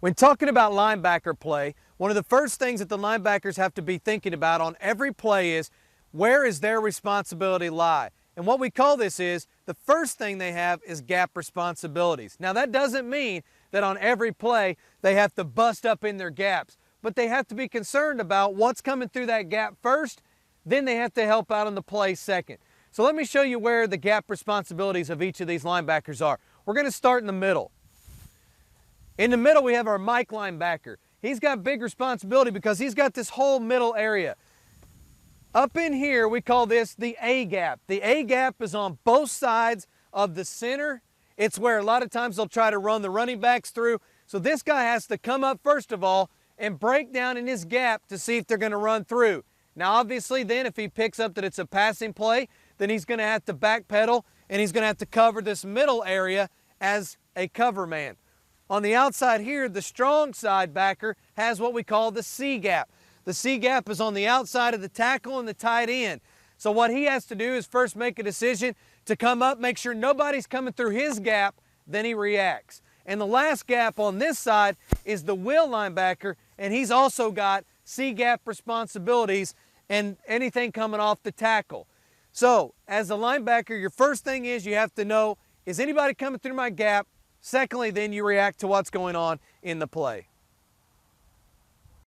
When talking about linebacker play, one of the first things that the linebackers have to be thinking about on every play is, where is their responsibility lie? And what we call this is, the first thing they have is gap responsibilities. Now that doesn't mean that on every play they have to bust up in their gaps, but they have to be concerned about what's coming through that gap first, then they have to help out on the play second. So let me show you where the gap responsibilities of each of these linebackers are. We're going to start in the middle. In the middle we have our Mike linebacker. He's got big responsibility because he's got this whole middle area. Up in here we call this the A gap. The A gap is on both sides of the center. It's where a lot of times they'll try to run the running backs through. So this guy has to come up first of all and break down in his gap to see if they're going to run through. Now obviously then if he picks up that it's a passing play, then he's going to have to backpedal and he's going to have to cover this middle area as a cover man. On the outside here, the strong side backer has what we call the C gap. The C gap is on the outside of the tackle and the tight end. So what he has to do is first make a decision to come up, make sure nobody's coming through his gap, then he reacts. And the last gap on this side is the will linebacker, and he's also got C gap responsibilities and anything coming off the tackle. So as a linebacker, your first thing is you have to know, is anybody coming through my gap? Secondly, then you react to what's going on in the play.